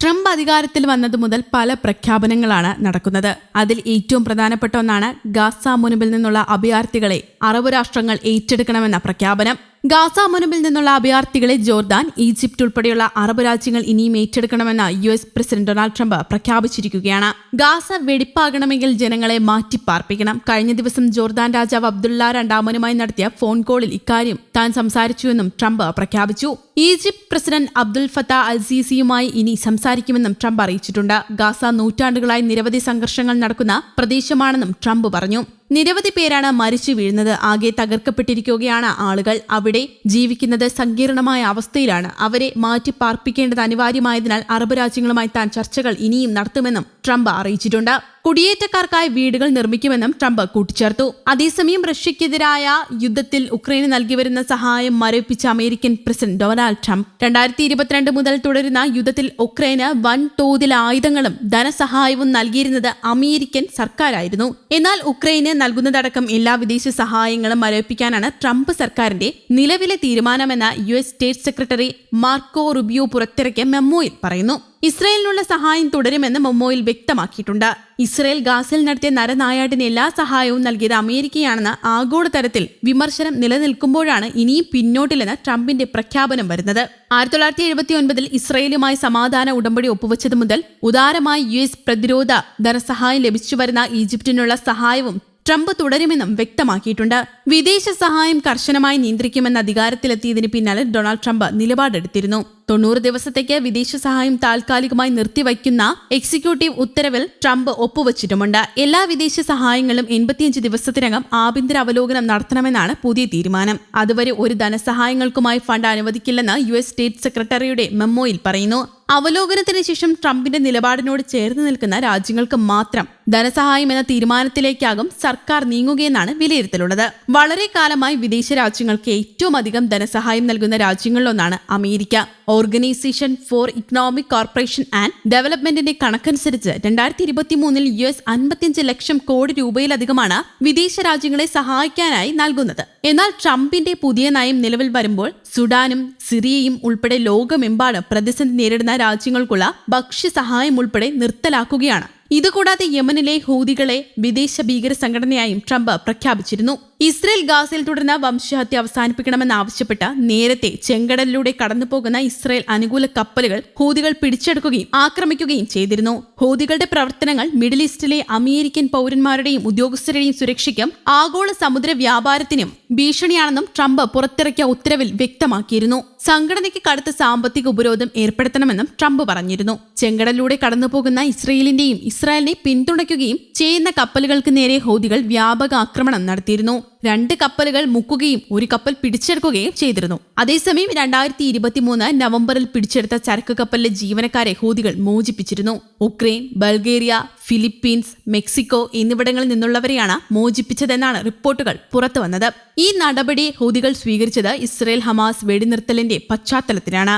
Trump അധികാരത്തിൽ വന്നതു മുതൽ പല പ്രഖ്യാപനങ്ങളാണ് നടക്കുന്നത്. അതിൽ ഏറ്റവും പ്രധാനപ്പെട്ട ഒന്നാണ് ഗാസ മുനമ്പിൽ നിന്നുള്ള അഭയാർത്ഥികളെ അറബ് രാഷ്ട്രങ്ങൾ ഏറ്റെടുക്കണമെന്ന പ്രഖ്യാപനം. ഗാസ മുനമ്പിൽ നിന്നുള്ള അഭയാർത്ഥികളെ ജോർദാൻ, ഈജിപ്ത് ഉൾപ്പെടെയുള്ള അറബ് രാജ്യങ്ങൾ ഇനിയും ഏറ്റെടുക്കണമെന്ന് US പ്രസിഡന്റ് ഡൊണാൾഡ് ട്രംപ് പ്രഖ്യാപിച്ചിരിക്കുകയാണ്. ഗാസ വെടിപ്പാകണമെങ്കിൽ ജനങ്ങളെ മാറ്റിപ്പാർപ്പിക്കണം. കഴിഞ്ഞ ദിവസം ജോർദാൻ രാജാവ് അബ്ദുള്ള രണ്ടാമനുമായി നടത്തിയ ഫോൺ കോളിൽ ഇക്കാര്യം താൻ സംസാരിച്ചുവെന്നും ട്രംപ് പ്രഖ്യാപിച്ചു. ഈജിപ്ത് പ്രസിഡന്റ് അബ്ദുൽ ഫത്താഹ് അൽ സീസിയുമായി ഇനി സംസാരിക്കുമെന്നും ട്രംപ് അറിയിച്ചിട്ടുണ്ട്. ഗാസ നൂറ്റാണ്ടുകളായി നിരവധി സംഘർഷങ്ങൾ നടക്കുന്ന പ്രദേശമാണെന്നും ട്രംപ് പറഞ്ഞു. നിരവധി പേരാണ് മരിച്ചു വീഴുന്നത്. ആകെ തകർക്കപ്പെട്ടിരിക്കുകയാണ് ആളുകൾ. അവിടെ ജീവിക്കുന്നത് സങ്കീർണമായ അവസ്ഥയിലാണ്. അവരെ മാറ്റി പാർപ്പിക്കേണ്ടത് അനിവാര്യമായതിനാൽ അറബ് രാജ്യങ്ങളുമായി താൻ ചർച്ചകൾ ഇനിയും നടത്തുമെന്നും ട്രംപ് അറിയിച്ചിട്ടുണ്ട്. കുടിയേറ്റക്കാർക്കായി വീടുകൾ നിർമ്മിക്കുമെന്നും ട്രംപ് കൂട്ടിച്ചേർത്തു. അതേസമയം റഷ്യക്കെതിരായ യുദ്ധത്തിൽ ഉക്രൈന് നൽകിവരുന്ന സഹായം മരവിപ്പിച്ച അമേരിക്കൻ പ്രസിഡന്റ് ഡൊണാൾഡ് ട്രംപ് 2022 മുതൽ തുടരുന്ന യുദ്ധത്തിൽ ഉക്രൈന് വൻതോതിൽ ആയുധങ്ങളും ധനസഹായവും നൽകിയിരുന്നത് അമേരിക്കൻ സർക്കാരായിരുന്നു. എന്നാൽ ഉക്രൈന് നൽകുന്നതടക്കം എല്ലാ വിദേശ സഹായങ്ങളും മരവിപ്പിക്കാനാണ് ട്രംപ് സർക്കാരിന്റെ നിലവിലെ തീരുമാനമെന്ന് US state secretary Marco Rubio പുറത്തിറക്കിയ മെമ്മോയിൽ പറയുന്നു. ഇസ്രയേലിനുള്ള സഹായം തുടരുമെന്ന് മെമ്മോയിൽ വ്യക്തമാക്കിയിട്ടുണ്ട്. ഇസ്രയേൽ ഗാസയിൽ നടത്തിയ നരനായാട്ടിന് എല്ലാ സഹായവും നൽകിയത് അമേരിക്കയാണെന്ന് ആഗോളതലത്തിൽ വിമർശനം നിലനിൽക്കുമ്പോഴാണ് ഇനിയും പിന്നോട്ടില്ലെന്ന് ട്രംപിന്റെ പ്രഖ്യാപനം വരുന്നത്. 1979 ഇസ്രയേലുമായി സമാധാന ഉടമ്പടി ഒപ്പുവെച്ചത് മുതൽ ഉദാരമായി US പ്രതിരോധ ധനസഹായം ലഭിച്ചു വരുന്ന ഈജിപ്തിനുള്ള സഹായവും ട്രംപ് തുടരുമെന്നും വ്യക്തമാക്കിയിട്ടുണ്ട്. വിദേശ സഹായം കർശനമായി നിയന്ത്രിക്കുമെന്ന് അധികാരത്തിലെത്തിയതിന് പിന്നാലെ ഡൊണാൾഡ് ട്രംപ് നിലപാടെടുത്തിരുന്നു. 90 ദിവസത്തേക്ക് വിദേശ സഹായം താൽക്കാലികമായി നിർത്തിവയ്ക്കുന്ന എക്സിക്യൂട്ടീവ് ഉത്തരവിൽ ട്രംപ് ഒപ്പുവച്ചിട്ടുമുണ്ട്. എല്ലാ വിദേശ സഹായങ്ങളും 85 ദിവസത്തിനകം ആഭ്യന്തര അവലോകനം നടത്തണമെന്നാണ് പുതിയ തീരുമാനം. അതുവരെ ഒരു ധനസഹായങ്ങൾക്കുമായി ഫണ്ട് അനുവദിക്കില്ലെന്ന് US സ്റ്റേറ്റ് സെക്രട്ടറിയുടെ മെമ്മോയിൽ പറയുന്നു. അവലോകനത്തിന് ശേഷം ട്രംപിന്റെ നിലപാടിനോട് ചേർന്ന് നിൽക്കുന്ന രാജ്യങ്ങൾക്ക് മാത്രം ധനസഹായം എന്ന തീരുമാനത്തിലേക്കാകും സർക്കാർ നീങ്ങുകയെന്നാണ് വിലയിരുത്തലുള്ളത്. വളരെ കാലമായി വിദേശ രാജ്യങ്ങൾക്ക് ഏറ്റവും അധികം ധനസഹായം നൽകുന്ന രാജ്യങ്ങളിലൊന്നാണ് America. Organisation for economic cooperation and ഡെവലപ്മെന്റിന്റെ കണക്കനുസരിച്ച് 2023 US 55 ലക്ഷം കോടി രൂപയിലധികമാണ് വിദേശ രാജ്യങ്ങളെ സഹായിക്കാനായി നൽകുന്നത്. എന്നാൽ ട്രംപിന്റെ പുതിയ നയം നിലവിൽ വരുമ്പോൾ സുഡാനും സിറിയയും ഉൾപ്പെടെ ലോകമെമ്പാടും പ്രതിസന്ധി നേരിടുന്ന രാജ്യങ്ങൾക്കുള്ള ഭക്ഷ്യസഹായം ഉൾപ്പെടെ നിർത്തലാക്കുകയാണ്. ഇതുകൂടാതെ യമനിലെ ഹൂതികളെ വിദേശ ഭീകര സംഘടനയായും ട്രംപ് പ്രഖ്യാപിച്ചിരുന്നു. ഇസ്രയേൽ ഗാസയിൽ തുടർന്ന വംശഹത്യ അവസാനിപ്പിക്കണമെന്നാവശ്യപ്പെട്ട് നേരത്തെ ചെങ്കടലിലൂടെ കടന്നുപോകുന്ന ഇസ്രയേൽ അനുകൂല കപ്പലുകൾ ഹൂതികൾ പിടിച്ചെടുക്കുകയും ആക്രമിക്കുകയും ചെയ്തിരുന്നു. ഹൂതികളുടെ പ്രവർത്തനങ്ങൾ മിഡിൽ ഈസ്റ്റിലെ അമേരിക്കൻ പൗരന്മാരുടെയും ഉദ്യോഗസ്ഥരുടെയും സുരക്ഷയ്ക്കും ആഗോള സമുദ്ര വ്യാപാരത്തിനും ഭീഷണിയാണെന്നും ട്രംപ് പുറത്തിറക്കിയ ഉത്തരവിൽ വ്യക്തമാക്കിയിരുന്നു. സംഘടനയ്ക്ക് കടുത്ത സാമ്പത്തിക ഉപരോധം ഏർപ്പെടുത്തണമെന്നും ട്രംപ് പറഞ്ഞിരുന്നു. ചെങ്കടലിലൂടെ കടന്നുപോകുന്ന ഇസ്രായേലിനെ പിന്തുണയ്ക്കുകയും ചെയ്യുന്ന കപ്പലുകൾക്ക് നേരെ ഹൂതികൾ വ്യാപക ആക്രമണം നടത്തിയിരുന്നു. 2 കപ്പലുകൾ മുക്കുകയും 1 കപ്പൽ പിടിച്ചെടുക്കുകയും ചെയ്തിരുന്നു. അതേസമയം 2023 നവംബറിൽ പിടിച്ചെടുത്ത ചരക്ക് കപ്പലിലെ ജീവനക്കാരെ ഹൂതികൾ മോചിപ്പിച്ചിരുന്നു. ഉക്രൈൻ, ബൾഗേറിയ, ഫിലിപ്പീൻസ്, മെക്സിക്കോ എന്നിവിടങ്ങളിൽ നിന്നുള്ളവരെയാണ് മോചിപ്പിച്ചതെന്നാണ് റിപ്പോർട്ടുകൾ പുറത്തുവന്നത്. ഈ നടപടി ഹൂതികൾ സ്വീകരിച്ചത് ഇസ്രയേൽ ഹമാസ് വെടിനിർത്തലിന്റെ പശ്ചാത്തലത്തിലാണ്.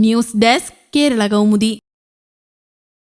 News desk, Kerala Kaumudi.